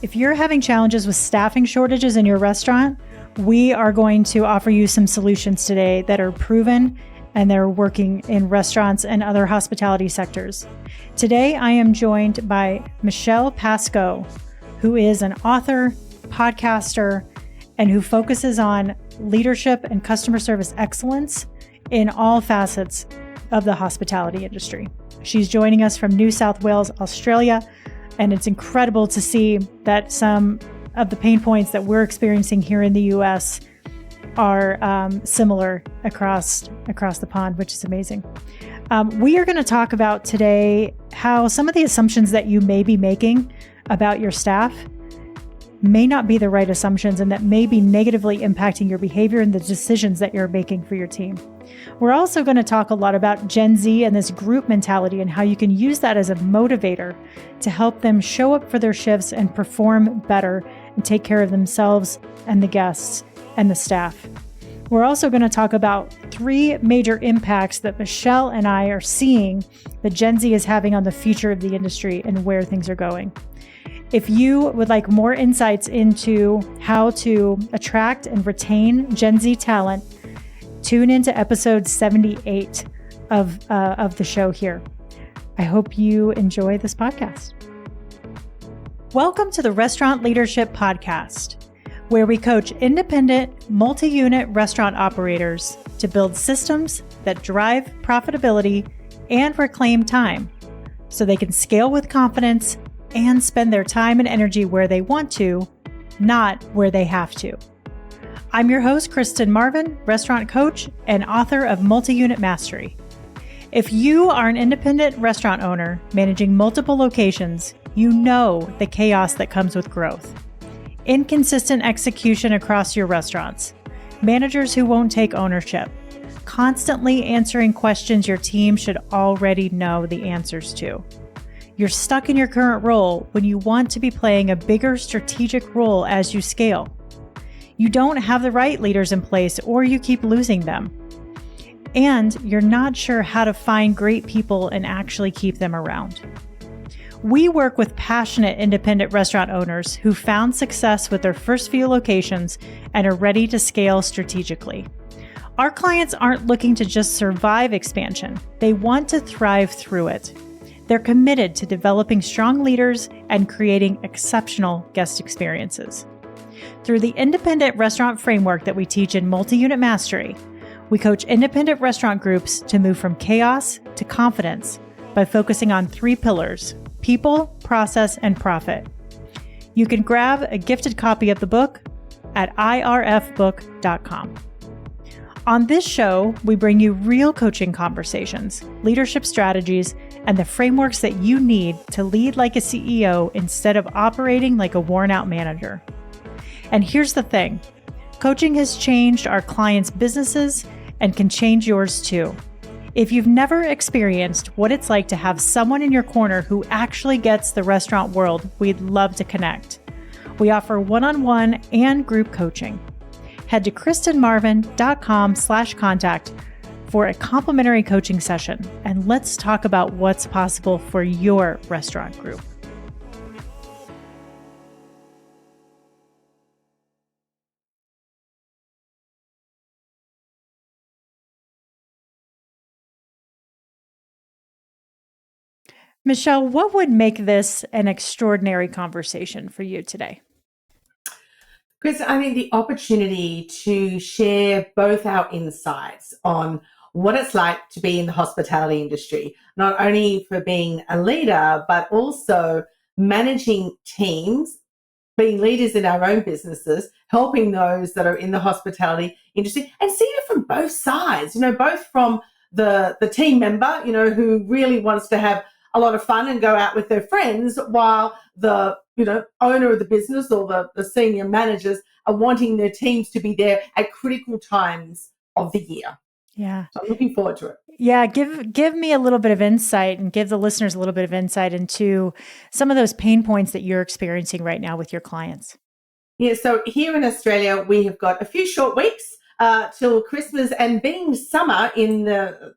If you're having challenges with staffing shortages in your restaurant, we are going to offer you some solutions today that are proven and they're working in restaurants and other hospitality sectors. Today, I am joined by Michelle Pascoe, who is an author, podcaster, and who focuses on leadership and customer service excellence in all facets of the hospitality industry. She's joining us from New South Wales, Australia, and it's incredible to see that some of the pain points that we're experiencing here in the U.S. are similar across the pond, which is amazing. We are going to talk about today how some of the assumptions that you may be making about your staff may not be the right assumptions and that may be negatively impacting your behavior and the decisions that you're making for your team. We're also going to talk a lot about Gen Z and this group mentality and how you can use that as a motivator to help them show up for their shifts and perform better and take care of themselves and the guests and the staff. We're also going to talk about 3 major impacts that Michelle and I are seeing that Gen Z is having on the future of the industry and where things are going. If you would like more insights into how to attract and retain Gen Z talent, tune into episode 78 of the show here. I hope you enjoy this podcast. Welcome to the Restaurant Leadership Podcast, where we coach independent, multi-unit restaurant operators to build systems that drive profitability and reclaim time so they can scale with confidence and spend their time and energy where they want to, not where they have to. I'm your host, Kristen Marvin, restaurant coach and author of Multi-Unit Mastery. If you are an independent restaurant owner managing multiple locations, you know the chaos that comes with growth. Inconsistent execution across your restaurants, managers who won't take ownership, constantly answering questions your team should already know the answers to. You're stuck in your current role when you want to be playing a bigger strategic role as you scale. You don't have the right leaders in place or you keep losing them. And you're not sure how to find great people and actually keep them around. We work with passionate independent restaurant owners who found success with their first few locations and are ready to scale strategically. Our clients aren't looking to just survive expansion. They want to thrive through it. They're committed to developing strong leaders and creating exceptional guest experiences. Through the independent restaurant framework that we teach in Multi-Unit Mastery, we coach independent restaurant groups to move from chaos to confidence by focusing on 3 pillars: people, process, and profit. You can grab a gifted copy of the book at irfbook.com. On this show, we bring you real coaching conversations, leadership strategies, and the frameworks that you need to lead like a CEO instead of operating like a worn-out manager. And here's the thing, coaching has changed our clients' businesses and can change yours too. If you've never experienced what it's like to have someone in your corner who actually gets the restaurant world, we'd love to connect. We offer one-on-one and group coaching. Head to kristenmarvin.com/contact for a complimentary coaching session, and let's talk about what's possible for your restaurant group. Michelle, what would make this an extraordinary conversation for you today? Chris, I think the opportunity to share both our insights on what it's like to be in the hospitality industry, not only for being a leader, but also managing teams, being leaders in our own businesses, helping those that are in the hospitality industry, and seeing it from both sides, both from the team member, who really wants to have a lot of fun and go out with their friends, while the owner of the business or the senior managers are wanting their teams to be there at critical times of the year. Yeah. So I'm looking forward to it. Yeah. Give me a little bit of insight and give the listeners a little bit of insight into some of those pain points that you're experiencing right now with your clients. Yeah. So here in Australia, we have got a few short weeks till Christmas, and being summer in the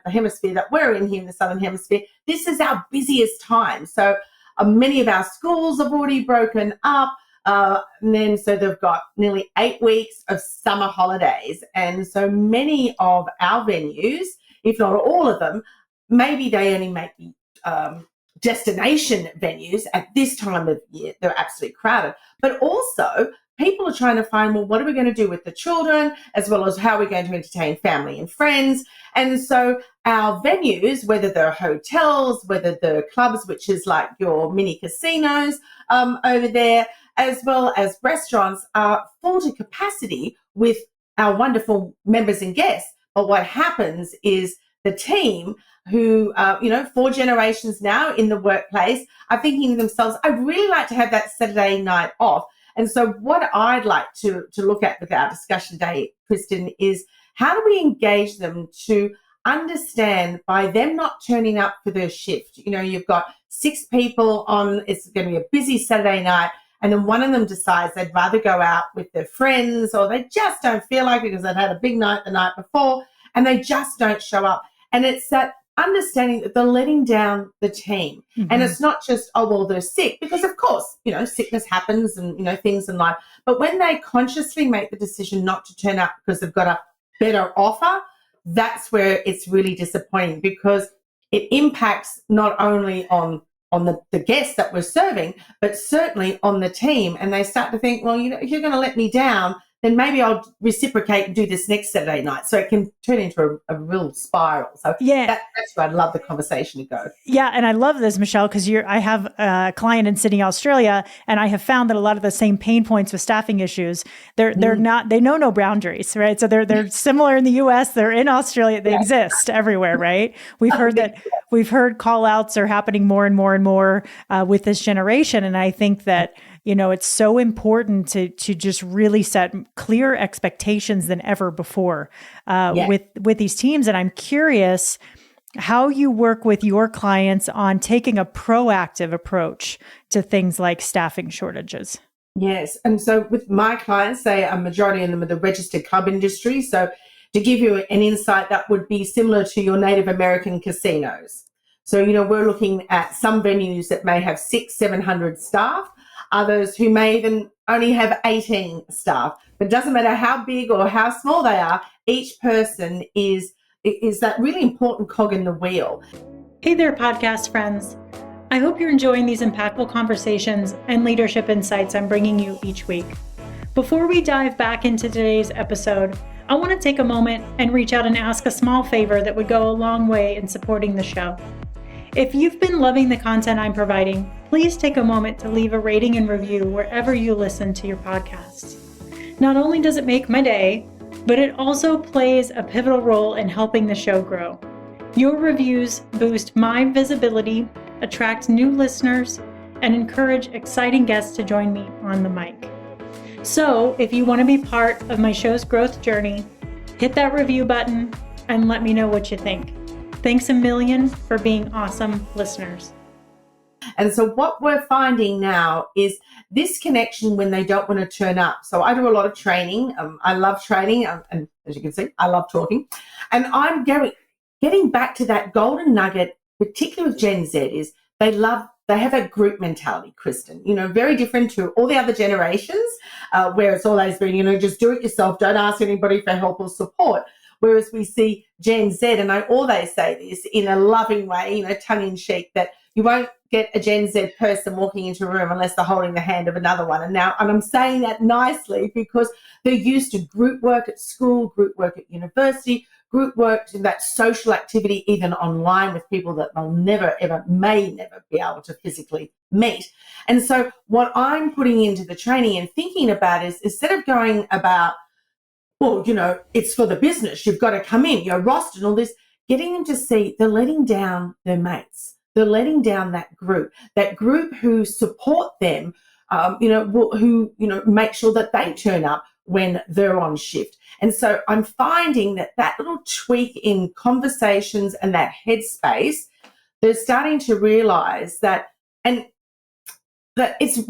hemisphere that we're in here in the Southern Hemisphere, this is our busiest time. So Many of our schools have already broken up. And then so they've got nearly 8 weeks of summer holidays. And so many of our venues, if not all of them, maybe they only make destination venues at this time of year. They're absolutely crowded. But also people are trying to find, well, what are we going to do with the children, as well as how we're going to entertain family and friends. And so our venues, whether they're hotels, whether they're clubs, which is like your mini casinos over there, as well as restaurants, are full to capacity with our wonderful members and guests. But what happens is the team who, 4 generations now in the workplace are thinking to themselves, I'd really like to have that Saturday night off. And so what I'd like to look at with our discussion today, Kristen, is how do we engage them to understand by them not turning up for their shift? You've got 6 people on, it's going to be a busy Saturday night, and then one of them decides they'd rather go out with their friends, or they just don't feel like it because they've had a big night the night before, and they just don't show up. And it's that understanding that they're letting down the team. Mm-hmm. And it's not just, oh, well, they're sick, because of course, sickness happens and, things in life. But when they consciously make the decision not to turn up because they've got a better offer, that's where it's really disappointing, because it impacts not only on the guests that we're serving, but certainly on the team. And they start to think, well, if you're going to let me down, then maybe I'll reciprocate and do this next Saturday night. So it can turn into a real spiral. So that's where I'd love the conversation to go. Yeah. And I love this, Michelle, because I have a client in Sydney, Australia, and I have found that a lot of the same pain points with staffing issuts, they know no boundaries, right? So they're similar in the US, they're in Australia, they exist everywhere, right? We've heard call outs are happening more and more and more with this generation. And I think that, it's so important to just really set clear expectations than ever before with these teams. And I'm curious how you work with your clients on taking a proactive approach to things like staffing shortages. Yes. And so with my clients, a majority of them are the registered club industry. So to give you an insight, that would be similar to your Native American casinos. So, we're looking at some venues that may have 600-700 staff, others who may even only have 18 staff. But it doesn't matter how big or how small they are, each person is that really important cog in the wheel. Hey there, podcast friends. I hope you're enjoying these impactful conversations and leadership insights I'm bringing you each week. Before we dive back into today's episode, I want to take a moment and reach out and ask a small favor that would go a long way in supporting the show. If you've been loving the content I'm providing, please take a moment to leave a rating and review wherever you listen to your podcasts. Not only does it make my day, but it also plays a pivotal role in helping the show grow. Your reviews boost my visibility, attract new listeners, and encourage exciting guests to join me on the mic. So if you want to be part of my show's growth journey, hit that review button and let me know what you think. Thanks a million for being awesome listeners. And so what we're finding now is this connection when they don't want to turn up. So I do a lot of training. I love training. And as you can see, I love talking. And I'm getting back to that golden nugget, particularly with Gen Z, is they have a group mentality, Kristen, very different to all the other generations where it's always been, just do it yourself. Don't ask anybody for help or support. Whereas we see Gen Z, and I always say this in a loving way, tongue in cheek, that you won't get a Gen Z person walking into a room unless they're holding the hand of another one. And I'm saying that nicely because they're used to group work at school, group work at university, group work in that social activity, even online with people that they'll may never be able to physically meet. And so what I'm putting into the training and thinking about is, instead of going about, well, it's for the business, you've got to come in, you're rostered and all this, getting them to see they're letting down their mates. They're letting down that group who support them, who make sure that they turn up when they're on shift. And so I'm finding that little tweak in conversations and that headspace, they're starting to realize that it's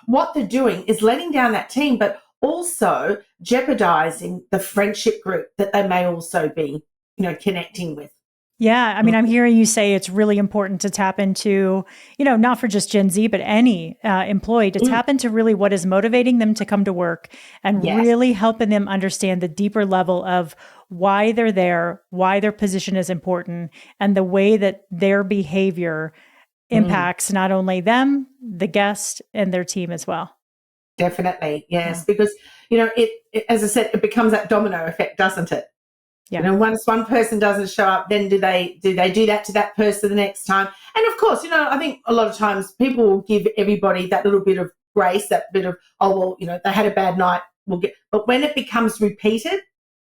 what they're doing is letting down that team, but also jeopardizing the friendship group that they may also be, connecting with. Yeah. I mean, I'm hearing you say it's really important to tap into, not for just Gen Z, but any employee to Mm, tap into really what is motivating them to come to work and yes. really helping them understand the deeper level of why they're there, why their position is important, and the way that their behavior Mm. impacts not only them, the guest, and their team as well. Definitely, Yeah. yes, because it, as I said, it becomes that domino effect, doesn't it? Yeah. Once one person doesn't show up, then do they do that to that person the next time? And of course, I think a lot of times people will give everybody that little bit of grace, that bit of, oh well, they had a bad night. We'll get, but when it becomes repeated,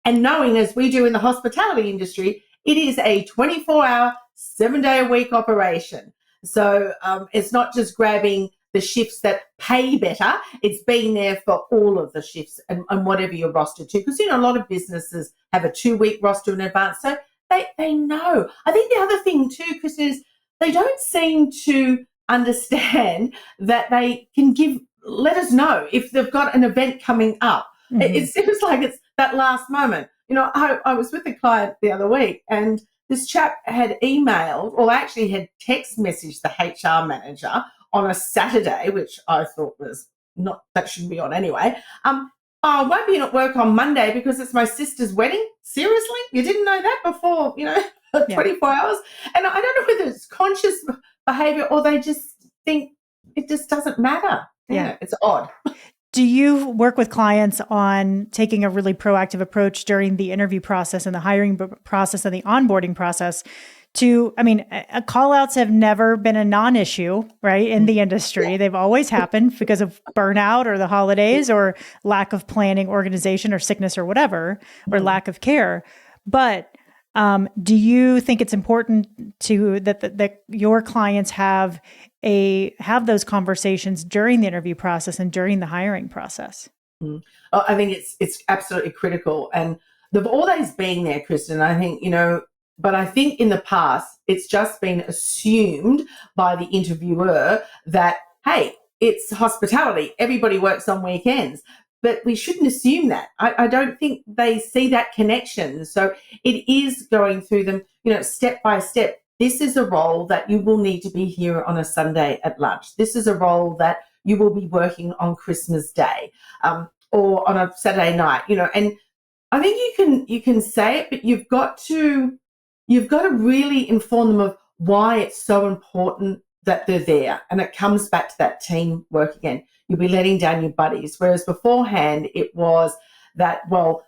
and knowing as we do in the hospitality industry, it is a 24-hour, 7-day a week operation. So it's not just grabbing the shifts that pay better. It's being there for all of the shifts and whatever you're rostered to. Because, a lot of businesses have a 2-week roster in advance. So they know. I think the other thing too, Chris, is they don't seem to understand that they can let us know if they've got an event coming up. It seems like it's that last moment. I was with a client the other week and this chap had emailed or actually had text messaged the HR manager on a Saturday, which I thought was not, that shouldn't be on anyway. Oh, I won't be at work on Monday because it's my sister's wedding. Seriously? You didn't know that before, Yeah. 24 hours? And I don't know whether it's conscious behavior or they just think it just doesn't matter. Yeah. It's odd. Do you work with clients on taking a really proactive approach during the interview process and the hiring process and the onboarding process call outs have never been a non-issue, right? In the industry, they've always happened because of burnout or the holidays or lack of planning, organization or sickness or whatever, or lack of care. But do you think it's important that your clients have those conversations during the interview process and during the hiring process? Oh, I think it's absolutely critical, and they've always been there, Kristen. I think but I think in the past it's just been assumed by the interviewer that hey, it's hospitality, everybody works on weekends. But we shouldn't assume that. I don't think they see that connection. So it is going through them, step by step. This is a role that you will need to be here on a Sunday at lunch. This is a role that you will be working on Christmas Day or on a Saturday night, and I think you can say it, but you've got to really inform them of why it's so important that they're there. And it comes back to that teamwork again. You'll be letting down your buddies. Whereas beforehand it was that, well,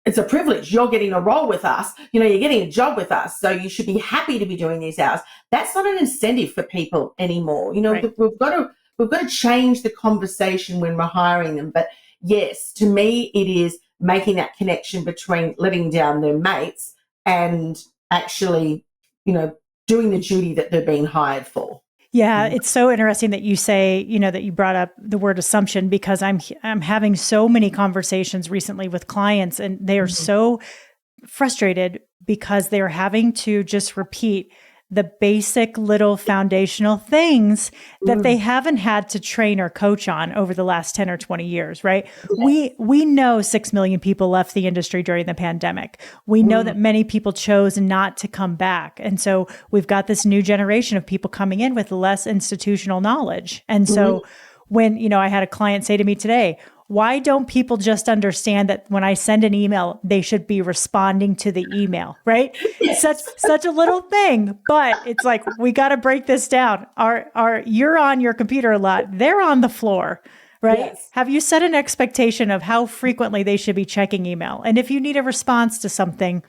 it's a privilege. You're getting a role with us. You're getting a job with us. So you should be happy to be doing these hours. That's not an incentive for people anymore. Right. We've got to change the conversation when we're hiring them. But yes, to me, it is making that connection between letting down their mates and actually, doing the duty that they're being hired for. Yeah, it's so interesting that you say, that you brought up the word assumption because I'm having so many conversations recently with clients and they are so frustrated because they're having to just repeat the basic little foundational things that they haven't had to train or coach on over the last 10 or 20 years, right? We know 6 million people left the industry during the pandemic. We know that many people chose not to come back. And so we've got this new generation of people coming in with less institutional knowledge. And so when, I had a client say to me today, why don't people just understand that when I send an email, they should be responding to the email, right? Yes. Such a little thing, but it's like, we got to break this down. You're on your computer a lot. They're on the floor, right? Yes. Have you set an expectation of how frequently they should be checking email? And if you need a response to something,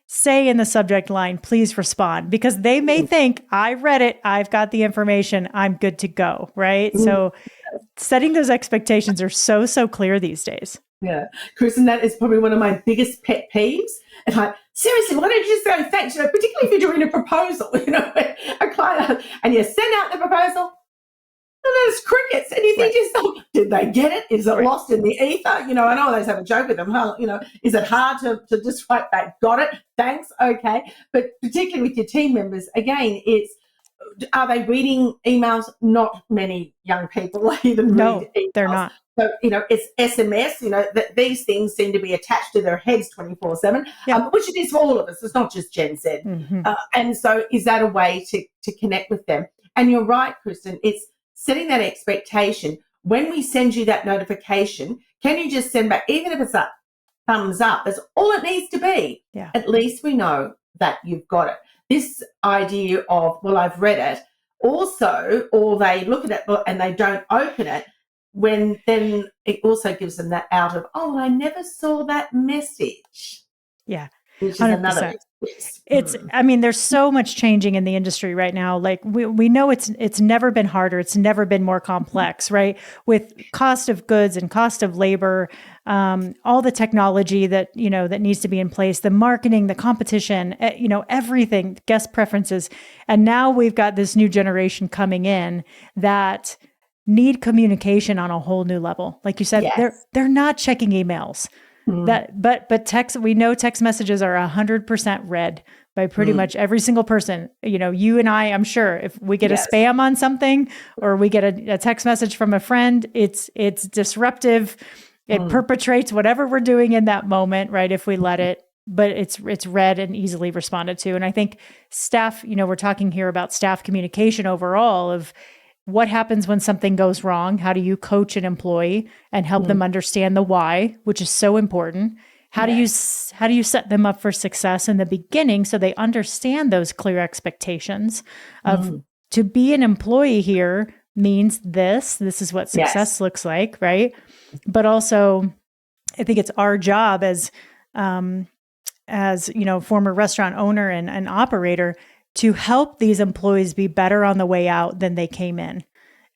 say in the subject line, please respond, because they may think, I read it, I've got the information, I'm good to go, right? So setting those expectations are so clear these days. Yeah. Kristen, that is probably one of my biggest pet peeves. And seriously, why don't you just say thanks? Particularly if you're doing a proposal, a client, and you send out the proposal, and there's crickets, and you think to yourself, did they get it? Is it lost in the ether? I know I always have a joke with them. Is it hard to just write back? Got it? Thanks. Okay. But particularly with your team members, again, it's Are they reading emails? Not many young people even read emails. They're not. So, it's SMS, that these things seem to be attached to their heads 24/7, which it is for all of us. It's not just Gen Z. Mm-hmm. And so is that a way to connect with them? And you're right, Kristen, it's setting that expectation. When we send you that notification, can you just send back, even if it's a thumbs up, that's all it needs to be. Yeah. At least we know that you've got it. This idea of, well, I've read it, also, or they look at it and they don't open it, then it also gives them that out of, oh, I never saw that message. Yeah. Which is 100%. another I mean, there's so much changing in the industry right now. Like we know it's never been harder. It's never been more complex, right? With cost of goods and cost of labor, all the technology that needs to be in place, the marketing, the competition, everything, guest preferences. And now we've got this new generation coming in that need communication on a whole new level. Like you said, they're not checking emails. But text, we know text messages are 100% read by pretty much every single person. You and I'm sure if we get a spam on something or we get a text message from a friend, it's disruptive. It perpetrates whatever we're doing in that moment, right? If we let it, but it's read and easily responded to. And I think staff, we're talking here about staff communication overall of what happens when something goes wrong? How do you coach an employee and help them understand the why, which is so important? How do you set them up for success in the beginning so they understand those clear expectations of to be an employee here means this is what success looks like, right? But also I think it's our job as former restaurant owner and operator to help these employees be better on the way out than they came in.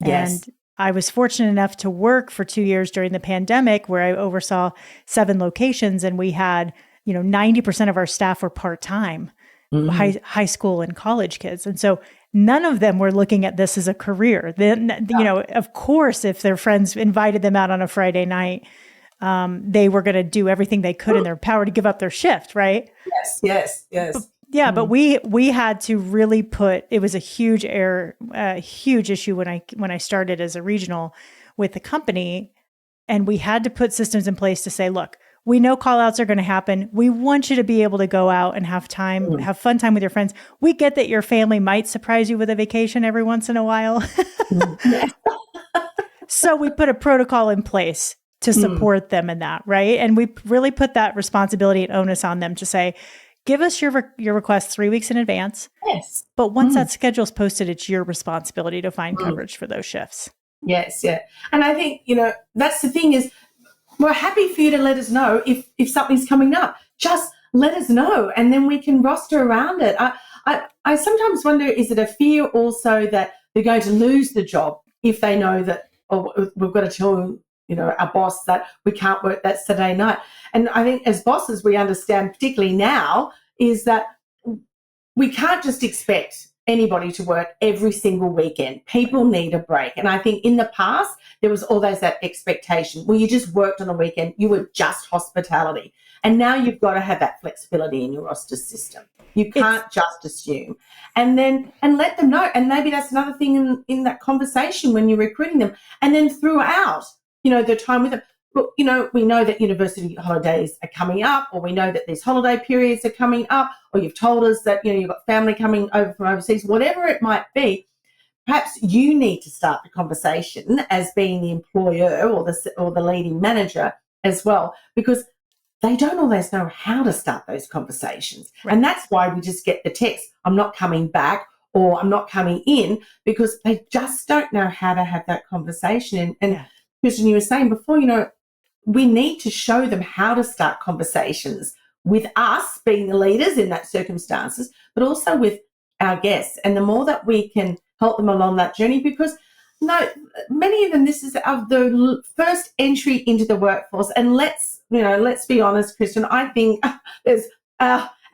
Yes. And I was fortunate enough to work for 2 years during the pandemic where I oversaw 7 locations and we had, 90% of our staff were part-time, high school and college kids. And so none of them were looking at this as a career. Then, of course, if their friends invited them out on a Friday night, they were going to do everything they could in their power to give up their shift, right? Yes. But we had to really it was a huge issue when I started as a regional with the company, and we had to put systems in place to say, look, we know call outs are going to happen. We want you to be able to go out and have fun time with your friends. We get that your family might surprise you with a vacation every once in a while. So we put a protocol in place to support them in that, right? And we really put that responsibility and onus on them to say, give us your request 3 weeks in advance. Yes. But once that schedule is posted, it's your responsibility to find coverage for those shifts. Yes, yeah. And I think, that's the thing is we're happy for you to let us know if something's coming up. Just let us know and then we can roster around it. I sometimes wonder, is it a fear also that they're going to lose the job if they know that, we've got to tell our boss that we can't work that Saturday night. And I think as bosses, we understand, particularly now, is that we can't just expect anybody to work every single weekend. People need a break. And I think in the past, there was always that expectation. Well, you just worked on a weekend. You were just hospitality. And now you've got to have that flexibility in your roster system. You can't just assume. And let them know. And maybe that's another thing in that conversation when you're recruiting them. And then throughout, the time with them. But, we know that university holidays are coming up, or we know that these holiday periods are coming up, or you've told us that, you've got family coming over from overseas, whatever it might be. Perhaps you need to start the conversation as being the employer or the leading manager as well, because they don't always know how to start those conversations. Right. And that's why we just get the text, I'm not coming back, or I'm not coming in, because they just don't know how to have that conversation. And Kristen, you were saying before, we need to show them how to start conversations with us being the leaders in that circumstances, but also with our guests. And the more that we can help them along that journey, because many of them, this is the first entry into the workforce. And let's be honest, Kristen, I think there's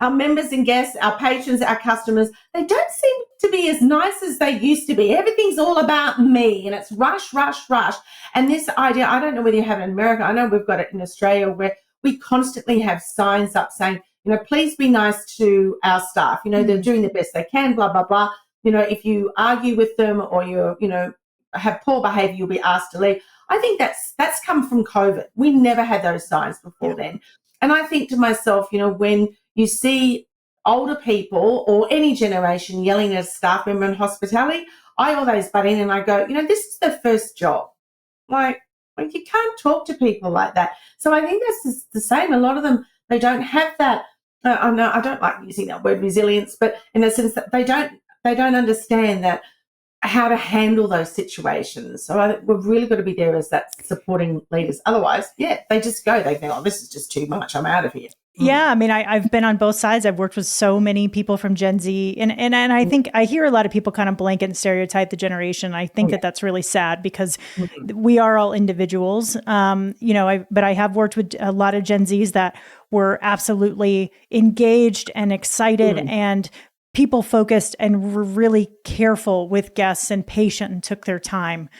our members and guests, our patrons, our customers, they don't seem to be as nice as they used to be. Everything's all about me and it's rush, rush, rush. And this idea, I don't know whether you have it in America. I know we've got it in Australia where we constantly have signs up saying, please be nice to our staff. They're doing the best they can, blah, blah, blah. if you argue with them or have poor behavior, you'll be asked to leave. I think that's come from COVID. We never had those signs before then. And I think to myself, when you see older people or any generation yelling at a staff member in hospitality, I always butt in and I go, this is their first job. Like you can't talk to people like that. So I think that's the same. A lot of them, they don't have that. I know I don't like using that word resilience, but in a sense that they don't understand that how to handle those situations. So we've really got to be there as that supporting leaders. Otherwise, they just go. They think, oh, this is just too much. I'm out of here. Yeah, I mean, I've been on both sides. I've worked with so many people from Gen Z, and I think I hear a lot of people kind of blanket and stereotype the generation. I think that's really sad because we are all individuals. But I have worked with a lot of Gen Zs that were absolutely engaged and excited and people focused and were really careful with guests and patient and took their time.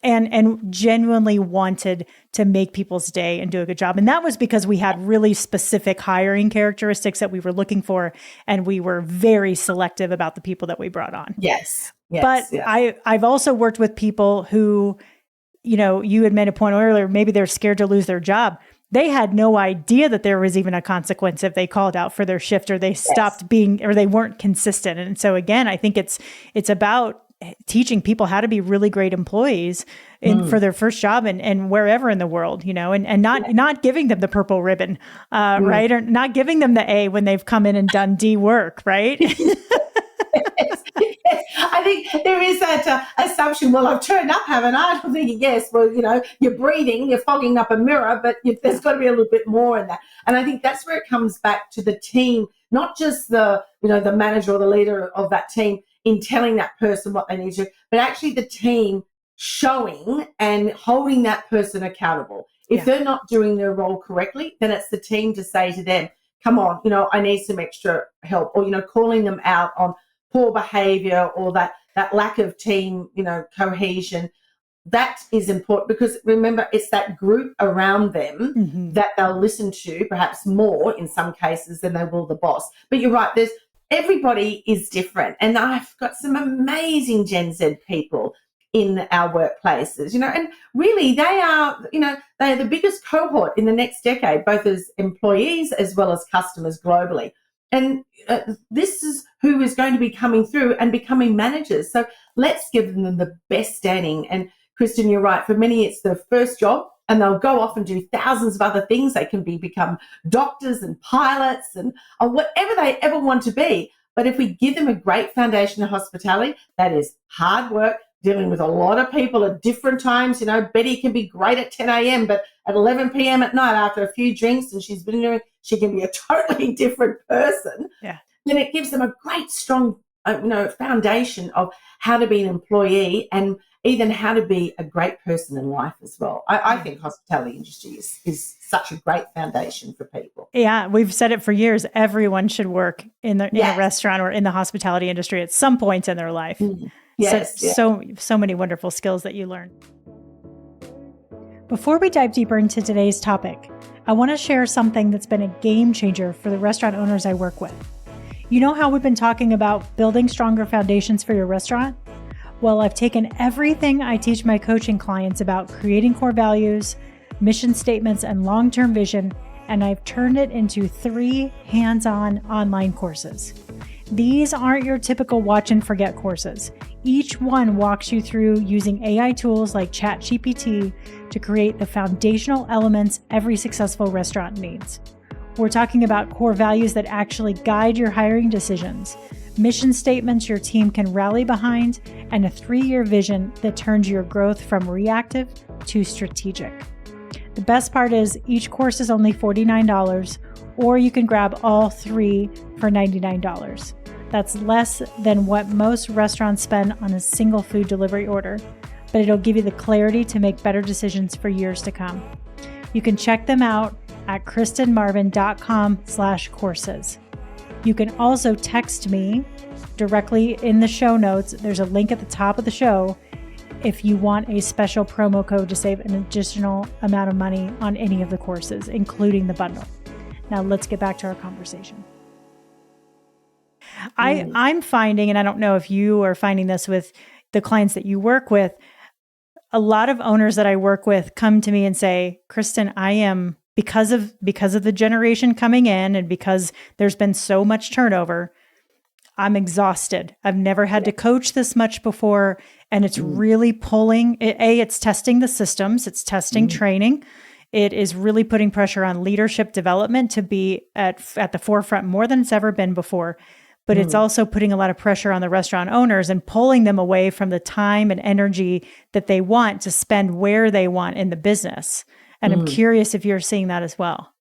And genuinely wanted to make people's day and do a good job. And that was because we had really specific hiring characteristics that we were looking for. And we were very selective about the people that we brought on. Yes. But I've also worked with people who, you had made a point earlier, maybe they're scared to lose their job. They had no idea that there was even a consequence if they called out for their shift or they stopped being, or they weren't consistent. And so again, I think it's about teaching people how to be really great employees for their first job and wherever in the world, and not giving them the purple ribbon, right? Or not giving them the A when they've come in and done D work, right? Yes. I think there is that assumption, well, I've turned up, haven't I? I'm thinking, yes, well, you're breathing, you're fogging up a mirror, but there's got to be a little bit more in that. And I think that's where it comes back to the team, not just the manager or the leader of that team in telling that person what they need to do, but actually the team showing and holding that person accountable. If they're not doing their role correctly, then it's the team to say to them, come on, I need some extra help, or, calling them out on poor behavior or that lack of team, cohesion. That is important because remember, it's that group around them that they'll listen to perhaps more in some cases than they will the boss. But you're right, everybody is different. And I've got some amazing Gen Z people in our workplaces, and really they are, they're the biggest cohort in the next decade, both as employees as well as customers globally. And this is who is going to be coming through and becoming managers. So let's give them the best standing. And Kristen, you're right. For many, it's their first job and they'll go off and do thousands of other things. They can become doctors and pilots and or whatever they ever want to be. But if we give them a great foundation of hospitality, that is hard work, dealing with a lot of people at different times. Betty can be great at 10 a.m., but at 11 p.m. at night after a few drinks and she can be a totally different person. Yeah. Then it gives them a great, strong, foundation of how to be an employee and even how to be a great person in life as well. I think hospitality industry is such a great foundation for people. Yeah, we've said it for years. Everyone should work in a restaurant or in the hospitality industry at some point in their life. Yes, so many wonderful skills that you learn. Before we dive deeper into today's topic, I want to share something that's been a game changer for the restaurant owners I work with. You know how we've been talking about building stronger foundations for your restaurant? Well, I've taken everything I teach my coaching clients about creating core values, mission statements, and long-term vision, and I've turned it into 3 hands-on online courses. These aren't your typical watch and forget courses. Each one walks you through using AI tools like ChatGPT to create the foundational elements every successful restaurant needs. We're talking about core values that actually guide your hiring decisions, mission statements your team can rally behind, and a 3-year vision that turns your growth from reactive to strategic. The best part is each course is only $49, or you can grab all 3 for $99. That's less than what most restaurants spend on a single food delivery order, but it'll give you the clarity to make better decisions for years to come. You can check them out at kristenmarvin.com/courses. You can also text me directly in the show notes. There's a link at the top of the show if you want a special promo code to save an additional amount of money on any of the courses, including the bundle. Now let's get back to our conversation. I'm finding, and I don't know if you are finding this with the clients that you work with, a lot of owners that I work with come to me and say, Kristen, I am, because of the generation coming in and because there's been so much turnover, I'm exhausted. I've never had to coach this much before. And it's really pulling, it's testing the systems, it's testing training. It is really putting pressure on leadership development to be at the forefront more than it's ever been before. But it's also putting a lot of pressure on the restaurant owners and pulling them away from the time and energy that they want to spend where they want in the business. And I'm curious if you're seeing that as well.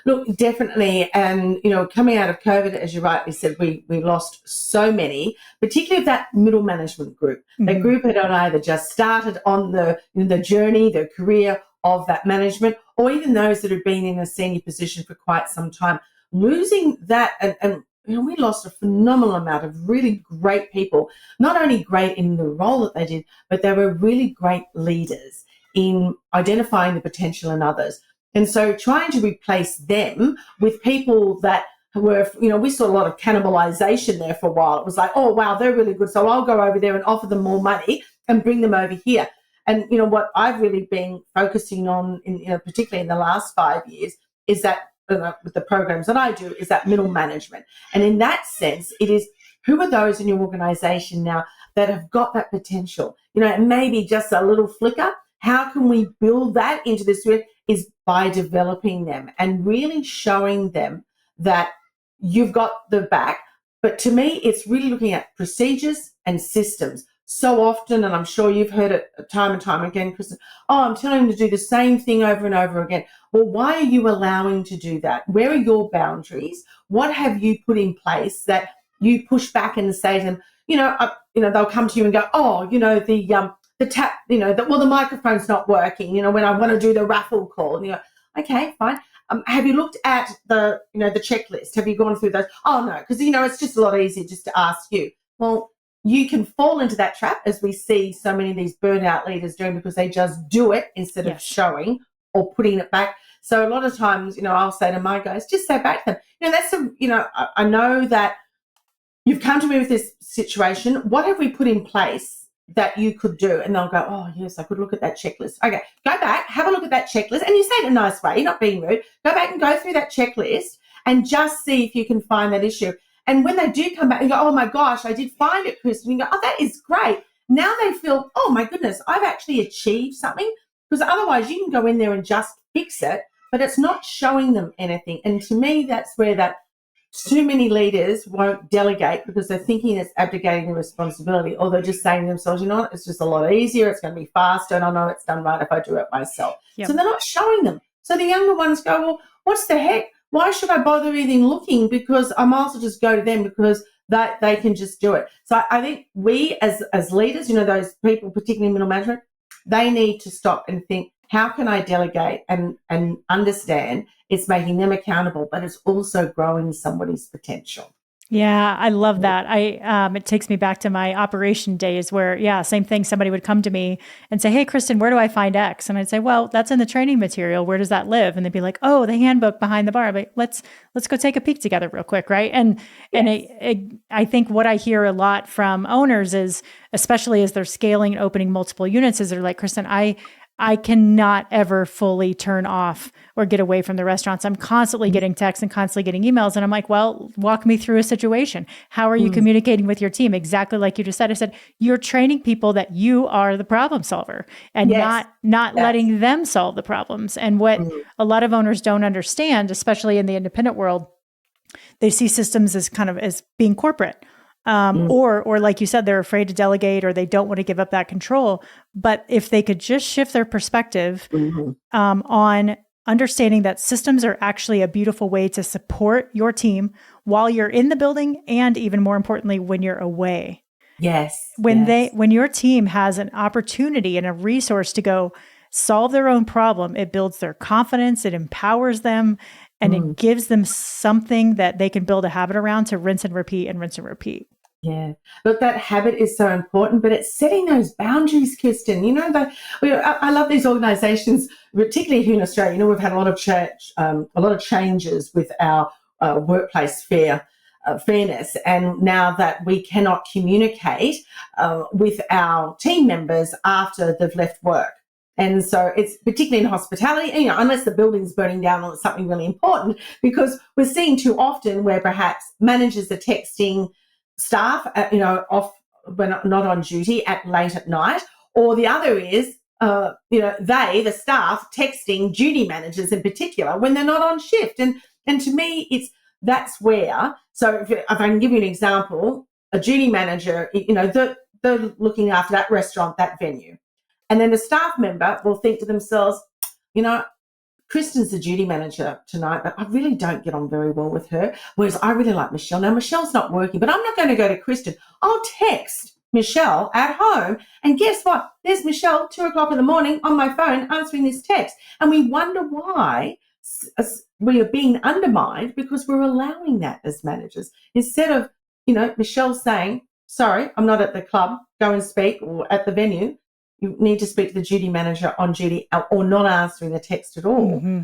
Look, definitely. And, coming out of COVID, as you rightly said, we lost so many, particularly that middle management group. That group had either just started on the journey, the career of that management, or even those that had been in a senior position for quite some time. Losing that, and we lost a phenomenal amount of really great people, not only great in the role that they did, but they were really great leaders in identifying the potential in others. And so trying to replace them with people that were, we saw a lot of cannibalization there for a while. It was like, oh, wow, they're really good, so I'll go over there and offer them more money and bring them over here. And, what I've really been focusing on, particularly in the last 5 years, is that with the programs that I do, is that middle management. And in that sense, it is, who are those in your organization now that have got that potential? Maybe just a little flicker. How can we build that into this? Is by developing them and really showing them that you've got the back. But to me, it's really looking at procedures and systems. So often, and I'm sure you've heard it time and time again, Kristen, I'm telling them to do the same thing over and over again. Well, why are you allowing to do that? Where are your boundaries? What have you put in place that you push back and say to them, they'll come to you and go, the tap, the microphone's not working, when I want to do the raffle call. And you're like, okay, fine. Have you looked at the checklist? Have you gone through those? Oh, no, because, it's just a lot easier just to ask you. Well, you can fall into that trap, as we see so many of these burnout leaders doing, because they just do it instead of showing or putting it back. So a lot of times, I'll say to my guys, just say back to them, I know that you've come to me with this situation. What have we put in place that you could do? And they'll go, oh, yes, I could look at that checklist. Okay, go back, have a look at that checklist. And you say it in a nice way, you're not being rude. Go back and go through that checklist and just see if you can find that issue. And when they do come back and go, oh, my gosh, I did find it, Kristen, you go, oh, that is great. Now they feel, oh, my goodness, I've actually achieved something. Because otherwise you can go in there and just fix it, but it's not showing them anything. And to me, that's where that too many leaders won't delegate, because they're thinking it's abdicating the responsibility, or they're just saying to themselves, it's just a lot easier, it's going to be faster, and I know it's done right if I do it myself. Yep. So they're not showing them. So the younger ones go, well, what's the heck? Why should I bother even looking? Because I might also just go to them, because they can just do it. So I think we as leaders, those people, particularly middle management, they need to stop and think, how can I delegate and understand it's making them accountable, but it's also growing somebody's potential. Yeah, I love that. It takes me back to my operation days where, same thing. Somebody would come to me and say, hey, Kristen, where do I find X? And I'd say, well, that's in the training material. Where does that live? And they'd be like, oh, the handbook behind the bar. But let's go take a peek together real quick. Right. And I think what I hear a lot from owners is, especially as they're scaling and opening multiple units, is they're like, Kristen, I cannot ever fully turn off or get away from the restaurants. I'm constantly getting texts and constantly getting emails. And I'm like, well, walk me through a situation. How are you communicating with your team? Exactly like you just said. I said, you're training people that you are the problem solver and not letting them solve the problems. And what a lot of owners don't understand, especially in the independent world, they see systems as kind of as being corporate. Or like you said, they're afraid to delegate, or they don't want to give up that control. But if they could just shift their perspective on understanding that systems are actually a beautiful way to support your team while you're in the building, and even more importantly, when you're away. Yes. When your team has an opportunity and a resource to go solve their own problem, it builds their confidence, it empowers them, and it gives them something that they can build a habit around to rinse and repeat and rinse and repeat. Yeah. Look, that habit is so important, but it's setting those boundaries, Kristen. I love these organizations, particularly here in Australia. We've had a lot of changes with our workplace fair fairness, and now that we cannot communicate with our team members after they've left work. And so it's particularly in hospitality, you know, unless the building's burning down or it's something really important, because we're seeing too often where perhaps managers are texting staff, you know, off when not on duty at late at night, or the other is, you know, the staff texting duty managers in particular when they're not on shift. And to me, that's where, so if I can give you an example, a duty manager, you know, they're looking after that restaurant, that venue. And then a staff member will think to themselves, you know, Kristen's the duty manager tonight, but I really don't get on very well with her, whereas I really like Michelle. Now, Michelle's not working, but I'm not going to go to Kristen. I'll text Michelle at home, and guess what? There's Michelle, 2:00 in the morning on my phone answering this text. And we wonder why we are being undermined because we're allowing that as managers. Instead of, you know, Michelle saying, sorry, I'm not at the club, go and speak, or at the venue. You need to speak to the duty manager on duty, or not answering the text at all. Mm-hmm.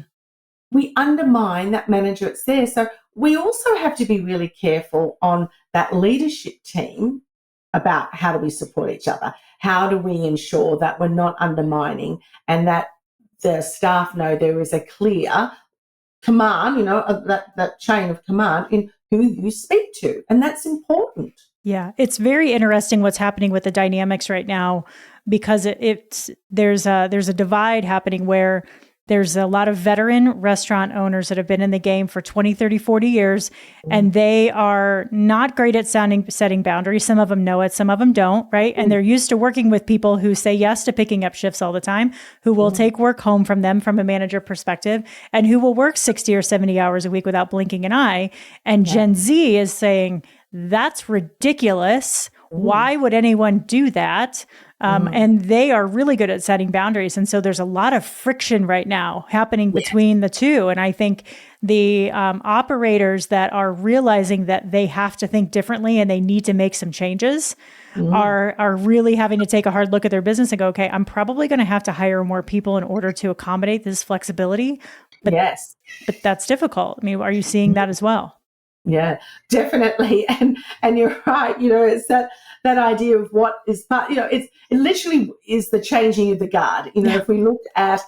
We undermine that manager that's there. So we also have to be really careful on that leadership team about how do we support each other? How do we ensure that we're not undermining and that the staff know there is a clear command, you know, that chain of command in who you speak to. And that's important. Yeah, it's very interesting what's happening with the dynamics right now, because there's a divide happening where there's a lot of veteran restaurant owners that have been in the game for 20, 30, 40 years, and they are not great at setting boundaries. Some of them know it, some of them don't, right? And they're used to working with people who say yes to picking up shifts all the time, who will take work home from them from a manager perspective, and who will work 60 or 70 hours a week without blinking an eye. And Gen Z is saying, that's ridiculous. Why would anyone do that? And they are really good at setting boundaries. And so there's a lot of friction right now happening between the two. And I think the operators that are realizing that they have to think differently and they need to make some changes are really having to take a hard look at their business and go, okay, I'm probably going to have to hire more people in order to accommodate this flexibility. But, but that's difficult. I mean, are you seeing that as well? Yeah, definitely. And you're right. You know, it's that idea of what is part, you know, it literally is the changing of the guard. You know, if we look at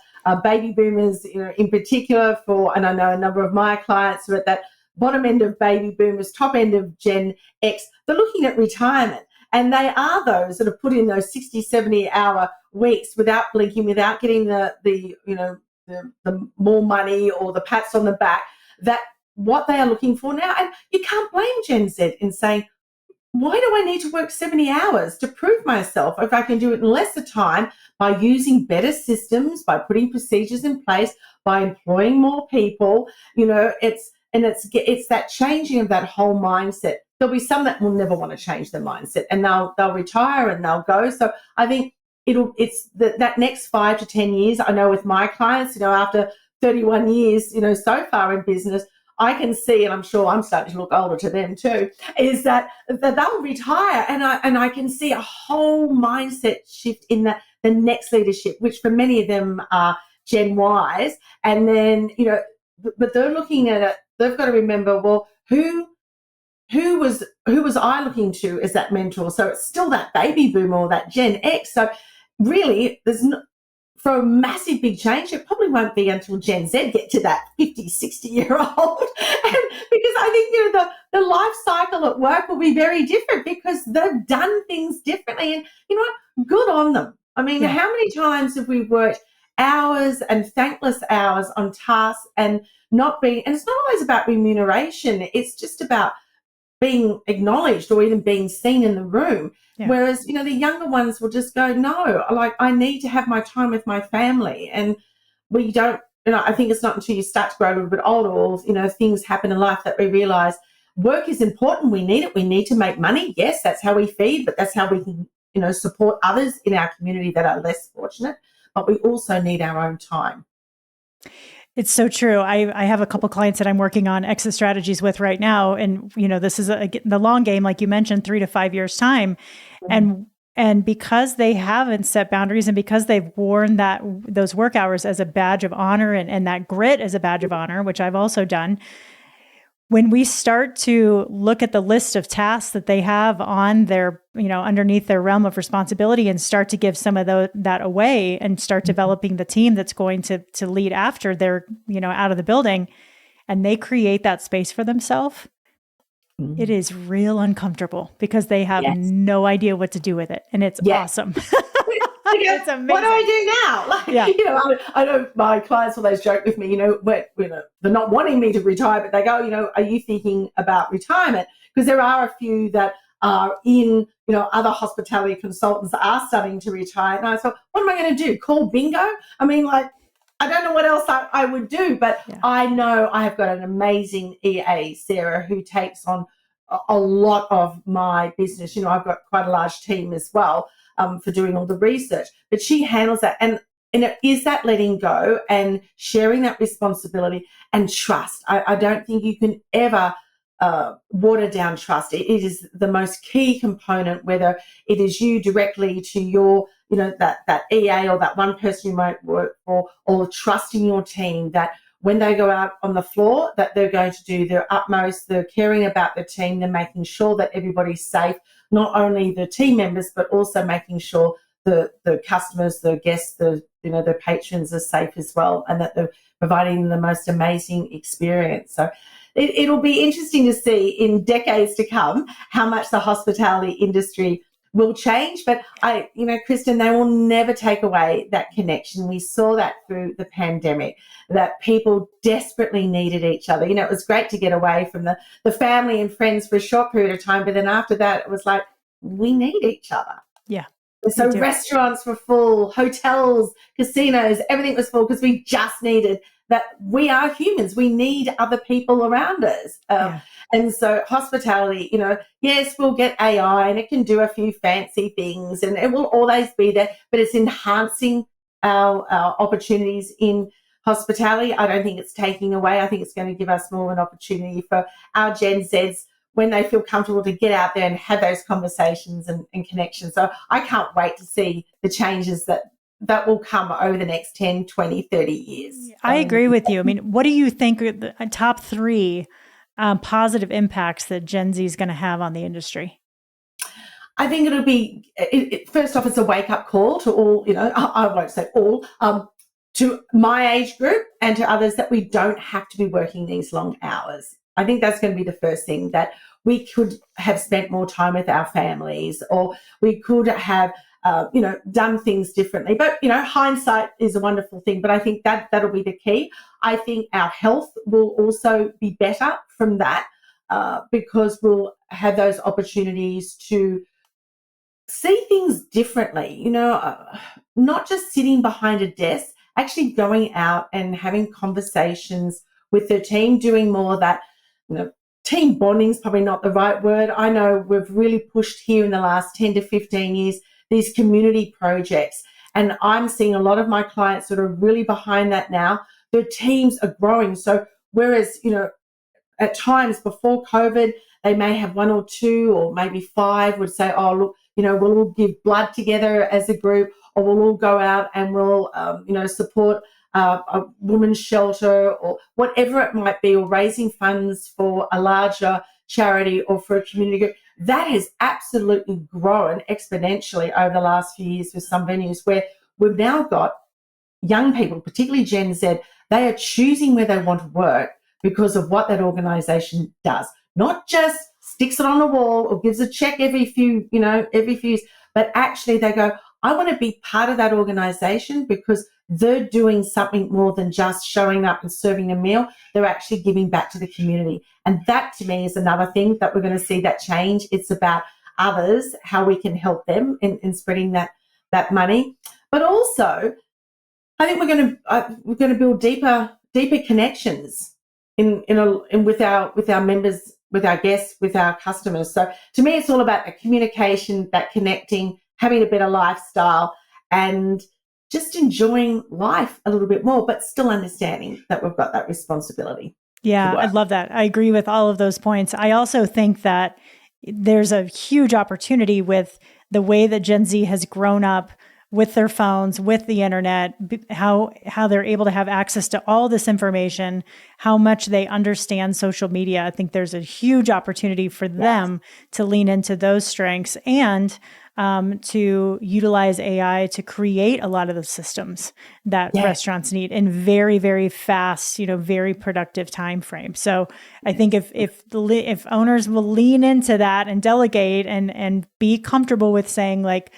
baby boomers, you know, in particular and I know a number of my clients are at that bottom end of baby boomers, top end of Gen X, they're looking at retirement. And they are those that have put in those 60, 70-hour weeks without blinking, without getting the you know, the more money or the pats on the back, that what they are looking for now. And you can't blame Gen Z in saying, why do I need to work 70 hours to prove myself if I can do it in lesser time by using better systems, by putting procedures in place, by employing more people? You know, it's that changing of that whole mindset. There'll be some that will never want to change their mindset, and they'll retire and they'll go. So I think it's that next 5 to 10 years. I know with my clients, you know, after 31 years, you know, so far in business, I can see, and I'm sure I'm starting to look older to them too, is that they'll retire, and I can see a whole mindset shift in the next leadership, which for many of them are Gen Ys, and then, you know, but they're looking at it. They've got to remember, well, who was I looking to as that mentor? So it's still that baby boomer or that Gen X. So really, there's no, for a massive big change, it probably won't be until Gen Z get to that 50, 60-year-old. And because I think, you know, the life cycle at work will be very different because they've done things differently. And you know what? Good on them. I mean, how many times have we worked hours and thankless hours on tasks and not being, and it's not always about remuneration. It's just about being acknowledged or even being seen in the room. Yeah. Whereas, you know, the younger ones will just go, no, like, I need to have my time with my family. And we don't, you know, I think it's not until you start to grow a little bit older or, you know, things happen in life that we realize work is important. We need it. We need to make money. Yes, that's how we feed, but that's how we can, you know, support others in our community that are less fortunate. But we also need our own time. It's so true. I have a couple clients that I'm working on exit strategies with right now. And, you know, this is the long game, like you mentioned, 3 to 5 years time. Mm-hmm. And because they haven't set boundaries and because they've worn those work hours as a badge of honor and that grit as a badge of honor, which I've also done, when we start to look at the list of tasks that they have on their, underneath their realm of responsibility and start to give some of that away and start developing the team that's going to lead after they're, out of the building, and they create that space for themselves, it is real uncomfortable because they have no idea what to do with it. And it's awesome. It's amazing. What do I do now? I know my clients always joke with me, they're not wanting me to retire, but they go, are you thinking about retirement? Because there are a few that are in, other hospitality consultants are starting to retire. And I thought, what am I going to do? Call bingo? I mean, I don't know what else I would do, but I know I have got an amazing EA, Sarah, who takes on a lot of my business. I've got quite a large team as well. For doing all the research, but she handles that, and it is that letting go and sharing that responsibility and trust. I don't think you can ever water down trust. It is the most key component, whether it is you directly to your, that EA or that one person you might work for, or trusting your team that when they go out on the floor, that they're going to do their utmost, they're caring about the team, they're making sure that everybody's safe, not only the team members, but also making sure the customers, the guests, the patrons are safe as well, and that they're providing the most amazing experience. So it'll be interesting to see in decades to come how much the hospitality industry will change. But Kristen, they will never take away that connection. We saw that through the pandemic, that people desperately needed each other. It was great to get away from the family and friends for a short period of time, but then after that, it was like, we need each other. Yeah. So restaurants were full, hotels, casinos, everything was full because we just needed that. We are humans. We need other people around us. And so hospitality, yes, we'll get AI and it can do a few fancy things and it will always be there, but it's enhancing our opportunities in hospitality. I don't think it's taking away. I think it's going to give us more of an opportunity for our Gen Zs when they feel comfortable to get out there and have those conversations and connections. So I can't wait to see the changes that will come over the next 10, 20, 30 years. I agree with you. I mean, what do you think are the top 3 positive impacts that Gen Z is going to have on the industry? I think it'll be, first off, it's a wake-up call to all, I won't say all, to my age group and to others, that we don't have to be working these long hours. I think that's going to be the first thing, that we could have spent more time with our families, or we could have, done things differently. But, hindsight is a wonderful thing, but I think that'll be the key. I think our health will also be better from that because we'll have those opportunities to see things differently, not just sitting behind a desk, actually going out and having conversations with the team, doing more of that. Team bonding is probably not the right word. I know we've really pushed here in the last 10 to 15 years these community projects, and I'm seeing a lot of my clients that are really behind that now. Their teams are growing. So whereas, at times before COVID, they may have 1 or 2 or maybe 5 would say, oh, look, we'll all give blood together as a group, or we'll all go out and we'll, support a women's shelter or whatever it might be, or raising funds for a larger charity or for a community group. That has absolutely grown exponentially over the last few years with some venues, where we've now got young people, particularly Gen Z, they are choosing where they want to work because of what that organisation does. Not just sticks it on a wall or gives a check every few years, but actually they go, I want to be part of that organisation because they're doing something more than just showing up and serving a meal. They're actually giving back to the community. And that, to me, is another thing that we're going to see that change. It's about others, how we can help them in spreading that money. But also, I think we're going to build deeper connections with our members, with our guests, with our customers. So to me, it's all about the communication, that connecting, having a better lifestyle, and just enjoying life a little bit more, but still understanding that we've got that responsibility. Yeah, I love that. I agree with all of those points. I also think that there's a huge opportunity with the way that Gen Z has grown up with their phones, with the internet, how they're able to have access to all this information, how much they understand social media. I think there's a huge opportunity for them to lean into those strengths and to utilize AI to create a lot of the systems that restaurants need in very, very fast, very productive time frame. So I think if owners will lean into that and delegate and be comfortable with saying, like,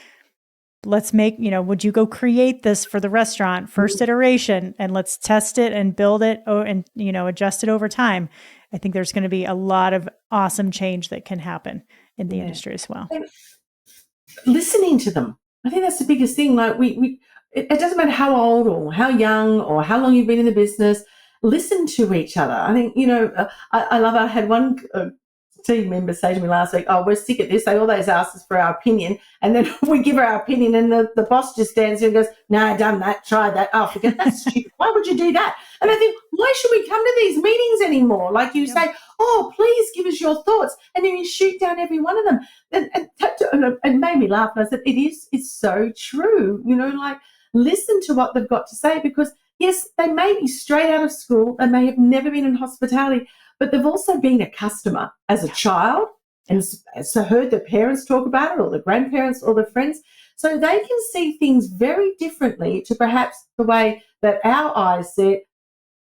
let's make, would you go create this for the restaurant first iteration, and let's test it and build it and, adjust it over time. I think there's going to be a lot of awesome change that can happen in the industry as well. And listening to them. I think that's the biggest thing. Like it doesn't matter how old or how young or how long you've been in the business, listen to each other. I think, I love, I had one team member say to me last week, oh, we're sick at this. They always ask us for our opinion. And then we give her our opinion and the boss just stands there and goes, no, I've done that, try that. Oh, forget that. Stupid. Why would you do that? And I think, why should we come to these meetings anymore? Like you say, oh, please give us your thoughts. And then you shoot down every one of them. And it made me laugh. And I said, it's so true. Like, listen to what they've got to say, because yes, they may be straight out of school. They may have never been in hospitality, but they've also been a customer as a child and so heard their parents talk about it, or the grandparents or the friends. So they can see things very differently to perhaps the way that our eyes see it,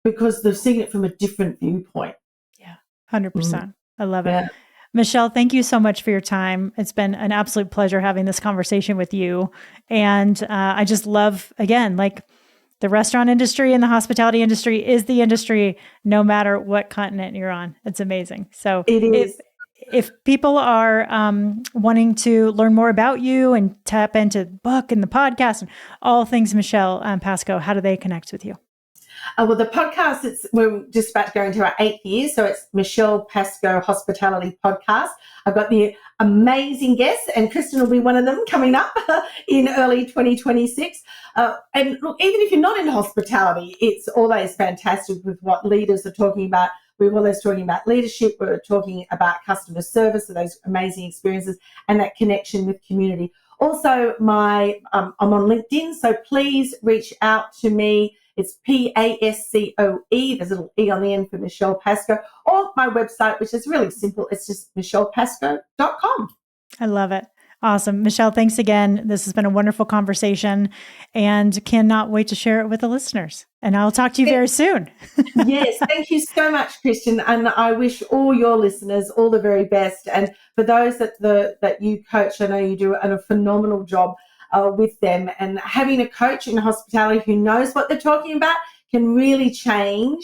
because they've seen it from a different viewpoint. Yeah, 100%. I love it. Michelle, thank you so much for your time. It's been an absolute pleasure having this conversation with you. And I just love, again, like, the restaurant industry and the hospitality industry is the industry no matter what continent you're on. It's amazing. So it is. If people are wanting to learn more about you and tap into the book and the podcast and all things Michelle Pascoe, how do they connect with you? Well, the podcast, we're just about to go into our 8th year, so it's Michelle Pascoe Hospitality Podcast. I've got the amazing guests, and Kristen will be one of them coming up in early 2026. And look, even if you're not in hospitality, it's always fantastic with what leaders are talking about. We're always talking about leadership. We're talking about customer service, so those amazing experiences and that connection with community. Also, I'm on LinkedIn, so please reach out to me. It's Pascoe. There's a little E on the end for Michelle Pascoe, or my website, which is really simple. It's just michellepascoe.com. I love it. Awesome. Michelle, thanks again. This has been a wonderful conversation and cannot wait to share it with the listeners. And I'll talk to you very soon. Yes. Thank you so much, Christian. And I wish all your listeners all the very best. And for those that you coach, I know you do a phenomenal job with them. And having a coach in hospitality who knows what they're talking about can really change